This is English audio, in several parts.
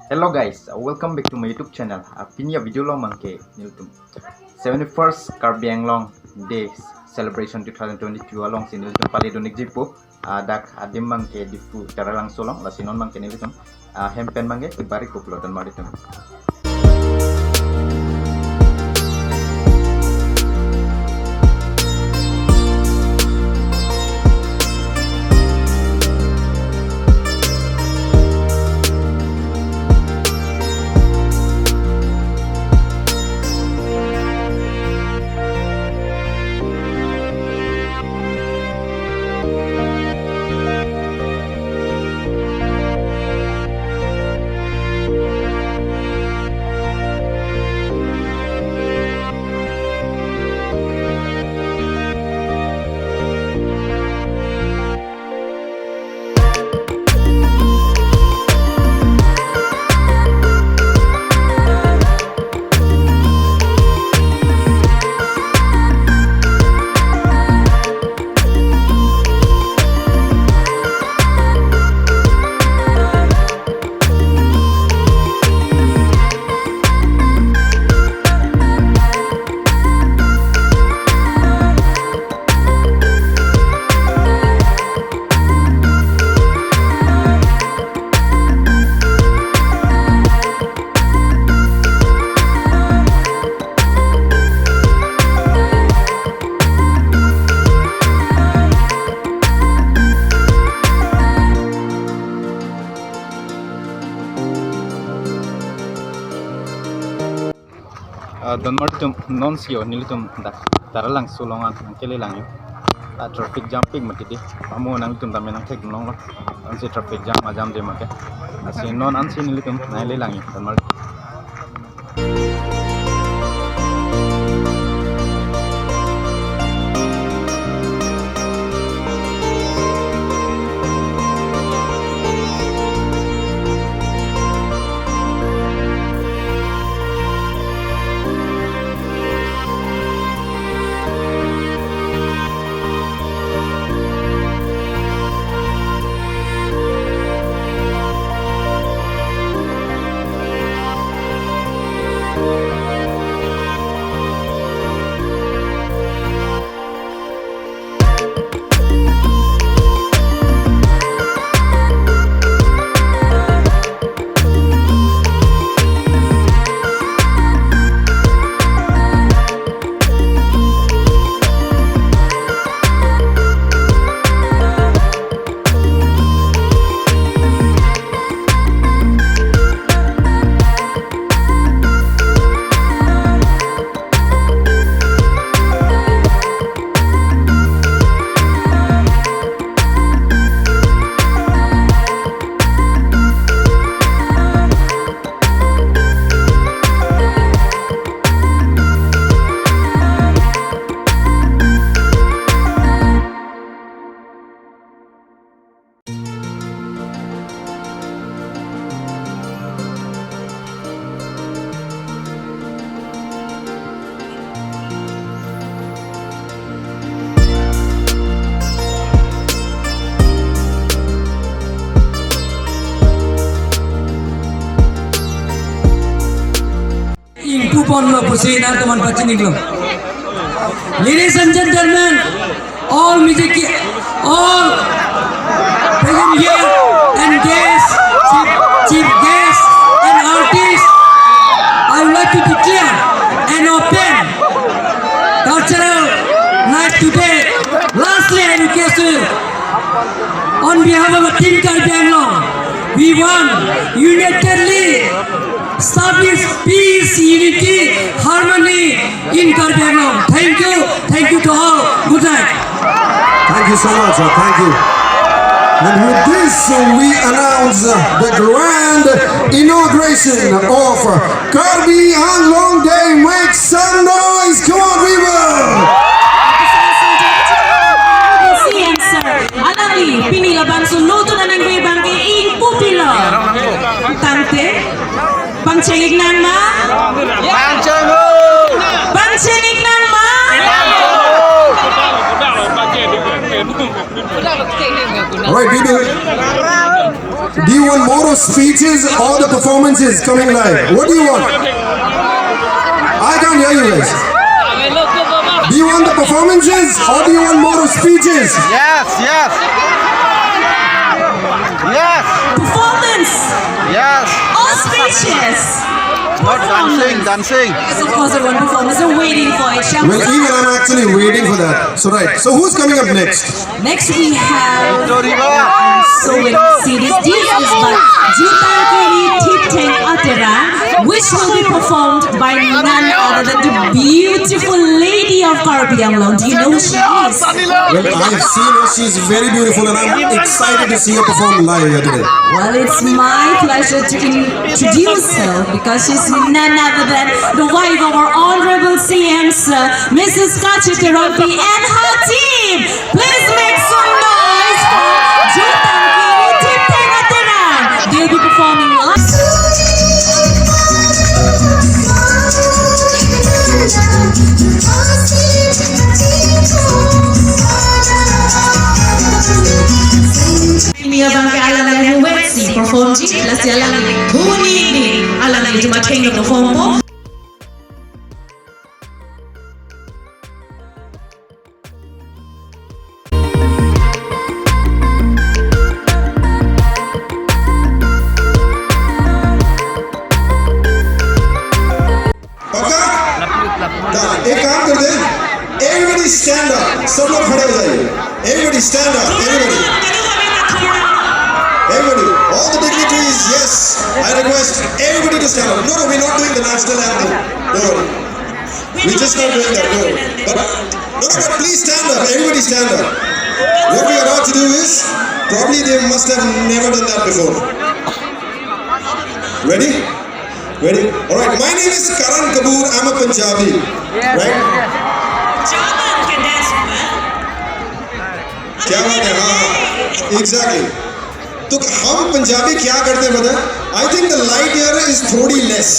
Hello guys, welcome back to my YouTube channel. Pinya video long mangke niltum 71st Karbi Anglong Day Celebration 2022 along sin niltum pali donik Diphu dak adim mangke Diphu Taralangso long lasinon mangke niltum hempen mangke ibari kuplotan maritum. Don martum non sio nilitum dak Taralangso longan kele langyo traffic jumping matidi pamu nang tum tamen nang thek nong lo ansi traffic jam ajam de make asi non ansi nilitum naile langyo don mar Ladies and gentlemen, all music, all present here and guests, chief guests and artists, I would like to declare an open cultural night today. Lastly, I request you, on behalf of Team Karbi Anglong, we want unitedly establish peace, unity, harmony in Karbi Anglong. Thank you to all. Good night. Thank you so much, thank you. And with this, we announce the grand inauguration of Karbi Anglong Day. Make some noise, come on people! Anali, pinilaban suluto na ng bangke ing pupilo. Tante, pangcengig nang ma? Pangcengig nang ma? Alright, people. Do you want want more of speeches or the performances coming live? What do you want? I can't hear you guys. Do you want the performances or do you want more of speeches? Yes, yes. Yes, Performance. yes. All speeches. Not dancing. Yes, of course, I want performance. I'm waiting for it. Shall we Well, even I'm actually waiting for that. So right. So who's coming up next? Next we have. Doriba. So when you see this is by Jutan Kiri Tipteng Atera, which will be performed by none other than the beautiful lady of Karbi Anglong. Do you know who she is? Well, I've seen her. She's very beautiful and I'm excited to see her perform live here today. Well, it's my pleasure to introduce her because she's none other than the wife of our honorable CM, sir, Mrs. Kachitiropi and her team. Please make some noise for Jutan Kiri Tipteng Atera. They'll be performing live. Mia bang alam ng wetsi perform ji plus alam huni ni alam ni cuma king perform po. पक्का? एक काम कर दे. Everybody stand up. सब लोग खड़े हो जाइए. Everybody stand up. Everybody, all the dignitaries, yes. I request everybody to stand up. No, we're not doing the national anthem. No, we're just not doing that. No, but please stand up. Everybody stand up. What we are about to do is, probably they must have never done that before. Ready? Ready? All right. My name is Karan Kapoor. I'm a Punjabi. Right? Jaman can dance well. क्या बात है? हाँ, exactly. तो हम पंजाबी क्या करते हैं पता है? I think the light here is थोड़ी less,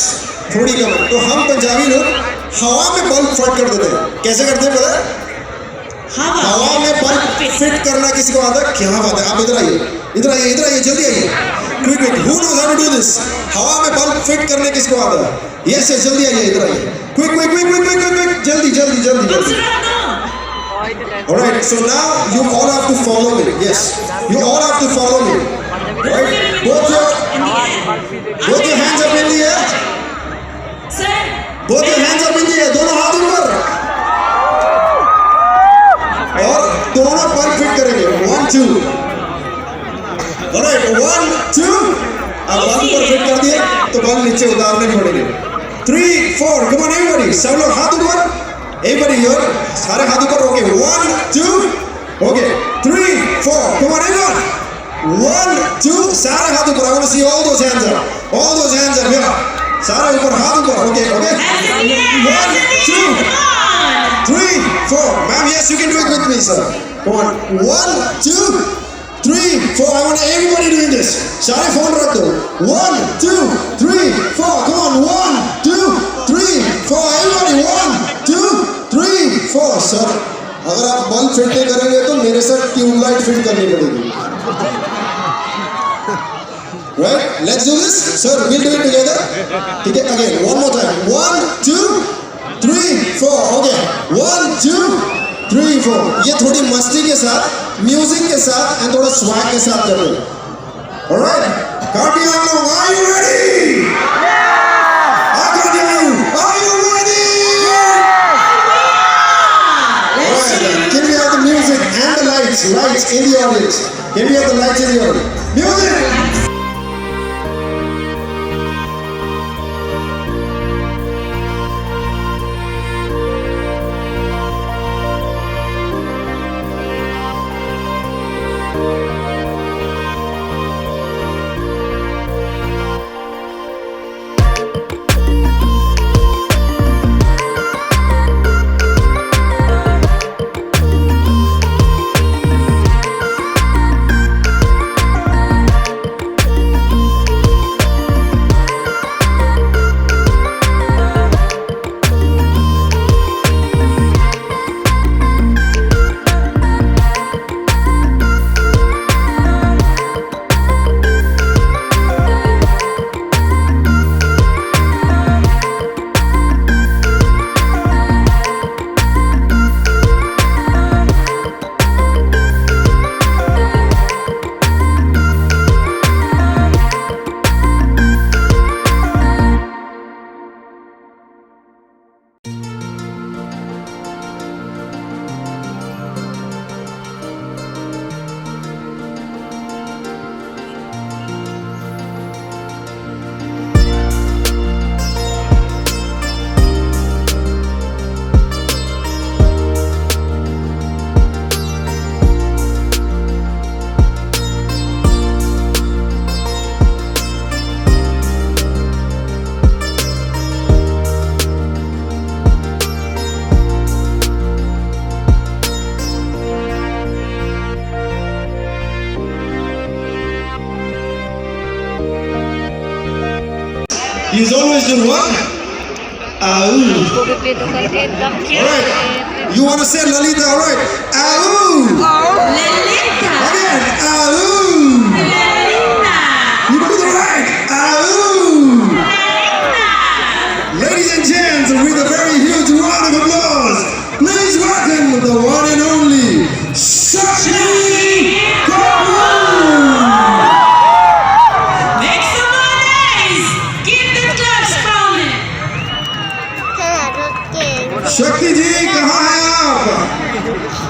थोड़ी कम है. तो हम पंजाबी लोग हवा में बल्ब फिट कर देते हैं. कैसे करते हैं पता है? हवा में बल्ब फिट करना किसी को आता है? क्या बात है? आप इधर आइए, इधर आइए, इधर आइए, जल्दी आइए. Quick, quick. Who knows how to do this? हवा में बल्ब फिट करने किसको आता है? Yes, yes, जल्दी आइए, इधर आइए. Quick, quick, quick, quick, quick, quick, जल्दी, जल्दी, जल्दी, जल्दी. All right. So now you all have to follow me. Yes, you all have to follow me. Right? Both your hands up in the air. Sir. Both your hands up in the air. दोनों हाथ ऊपर. और दोनों पर fit करेंगे. 1, 2. Alright, 1, 2. अब बल पर फिट कर दिए तो बल नीचे उतारने पड़ेंगे. 3, 4. Come on everybody. सब लोग हाथ ऊपर. Everybody here. सारे हाथ ऊपर. Okay. 1, 2. Okay. 3, 4. Come on everyone. 1, 2. सारे हाथ ऊपर. I want to see all those hands up. All those hands up here. सारे ऊपर हाथ ऊपर. Okay. Okay. 1, 2. 3, 4. Ma'am, yes, you can do it with me, sir. Come on. 1, 2. 3, 4. I want everybody doing this. सारे phone रख दो. 1, 2, 3, 4. Come on. 1, 2, 3, 4. Everybody. 1, 2, 3, 4. Sir, अगर आप bulb fit नहीं करेंगे तो मेरे साथ ट्यूबलाइट फिट करनी पड़ेगी. Right? Let's do this. Sir, we'll do it together. ठीक है? Again. One more time. 1, 2, 3, 4. Okay. 1, 2, 3, 4. ये थोड़ी मस्ती के साथ, म्यूजिक के साथ, and थोड़ा swag के साथ करें. Alright? Karbi Anglong, are you ready? I can hear you. Are you ready? Alright then. Can we have the music and the lights? Lights in the audience. Can we have the lights in the audience? Music! He's always doing what? Alright. You want to say Lalita? Alright. Lelita. Again. Lelita. You do the right. Ladies and gents, with a very huge round of applause, please welcome the one and only Shakti Kapoor. Make some noise. Keep the clubs rolling. शक्ति जी कहाँ हैं आप?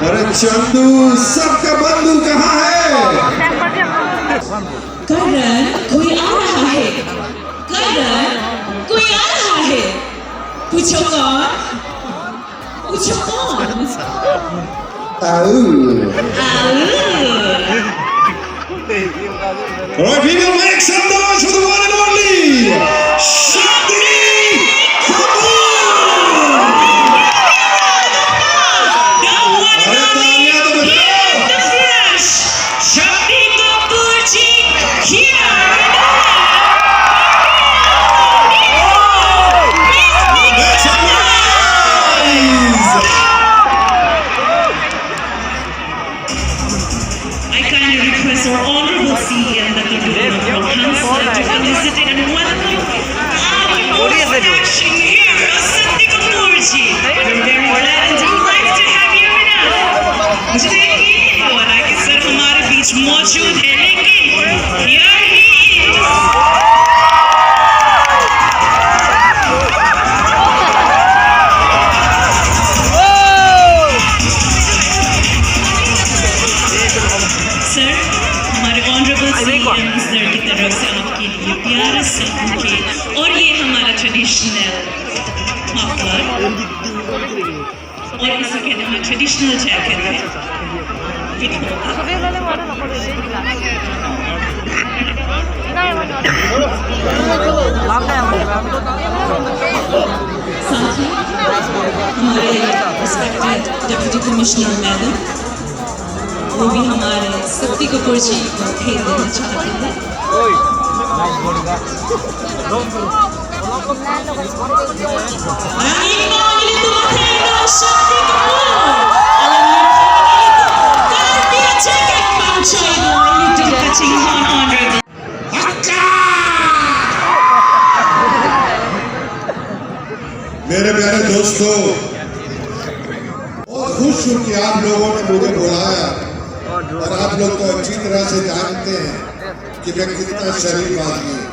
अरे चंदू सबका बंधु कहाँ है? करण कोई आ रहा है। करण कोई आ रहा है। पूछो कौन? पूछो कौन? Alright, people, make some noise for the one and only Shakti Kapoor. अरे तालियां तो बजाओ। Shakti Kapoor ji here. Make some noise. I kindly request our honorable CM that the Diphu to felicitate and welcome our dashing hero, Shakti Kapoor ji. We're very glad and delighted to have you with us. मुझे देखिए और आगे sir हमारे बीच मौजूद है लेकिन here he is. Sir हमारे honourable CM sir की तरफ से आपके लिए प्यारा सा बुके और ये हमारा ट्रेडिशनल मफलर और इसे कहते हैं ट्रेडिशनल जैकेट है साथ ही हमारे रिस्पेक्टेड डिप्टी कमिश्नर मैडम वो भी हमारे शक्ति कपूर जी को भेज देना चाहते हैं मेरे प्यारे दोस्तों, बहुत खुश हूँ कि आप लोगों ने मुझे बुलाया और आप लोग तो अच्छी तरह से जानते हैं कि मैं कितना शरीफ आदमी हूँ।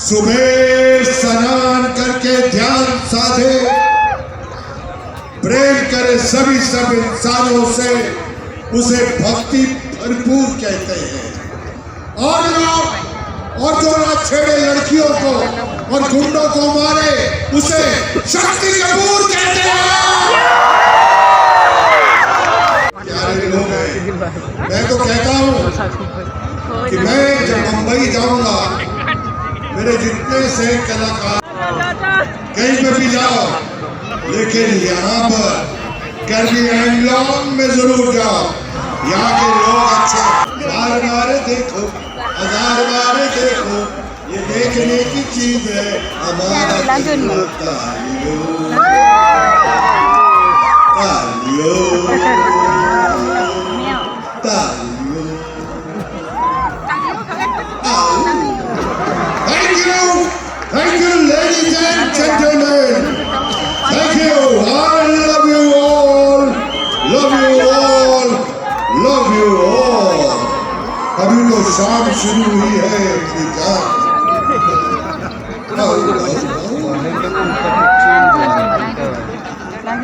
सुबह स्नान करके ध्यान साधे, प्रेम करे सभी सब इंसानों से, उसे भक्ति भरपूर कहते हैं। और जो ना छेड़े लड़कियों को और गुंडों को मारे, उसे शक्ति कपूर कहते हैं। प्यारे लोग हैं, मैं तो कहता हूँ कि मैं जब मुंबई जाऊंगा, मेरे जितने से कलाकार कहीं पे भी जाओ, लेकिन यहाँ पर करबी एंगलोंग में जरूर जाओ। यहाँ के लोग अच्छे, बार बार देखो, हजार बार देखो, ये देखने की चीज है हमारा तालियो तालियो तालियो। Thank you, ladies and gentlemen. Thank you. I love you all. Love you all. Love you all. अभी तो शाम शुरू हुई है अपनी जान।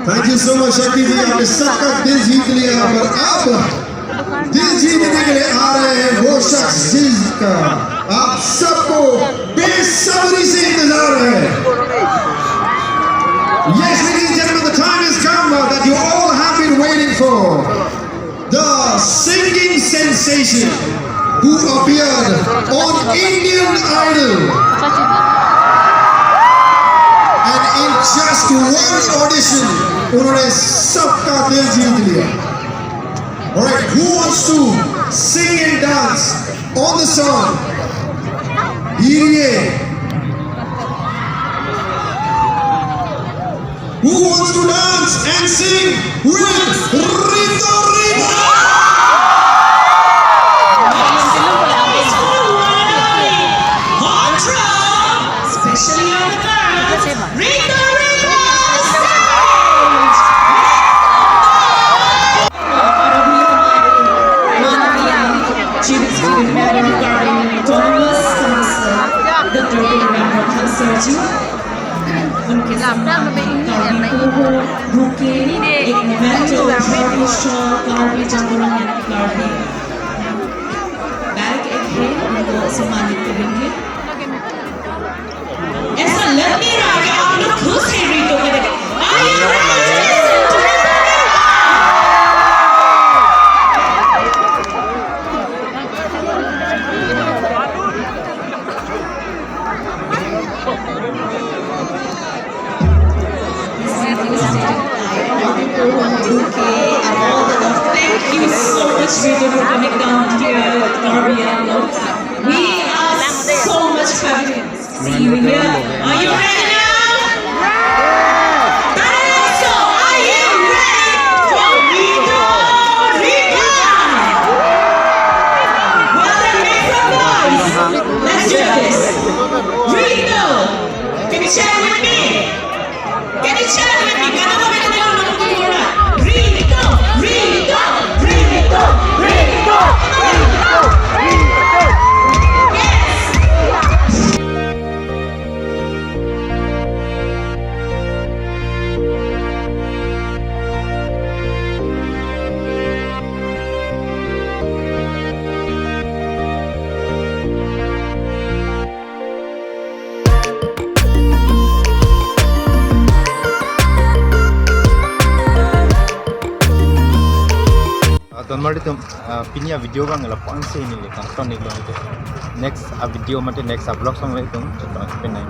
Thank you so much, शक्ति जी। आपने सबका दिल जीत लिया और अब दिल जीतने के लिए आ रहे हैं वो शख्स जिसका आप सबको बेसब्री से इंतजार है। Yes, ladies and gentlemen, the time has come that you all have been waiting for. The singing sensation who appeared on Indian Idol. And in just one audition, उन्होंने सबका दिल जीत लिया। who wants to sing and dance on the song? Here. Who wants to dance and sing with Rito Rito? Especially on the girls, Rito Rito उनके सामने रुके एक memento Karbi show Karbi जागरण यानी Karbi bag एक है उनको सम्मानित करेंगे ऐसा लग नहीं रहा कि आप लोग खुश हैं रीतो के देख Thank you so much, Rito, for coming down here at Karbi Anglong. We are so much happy to see you here. Are you ready now? Taralangso, are you ready for Rito Rito? Well then, make some noise. Let's do this. Rito, can you chant with me? Can you chant with me? Rito, Rito, Rito, Rito, Rito, Rito. Yes. Tomar itu punya video bang la ponse ini le kan ton itu next video mate next vlog sama itu contoh penai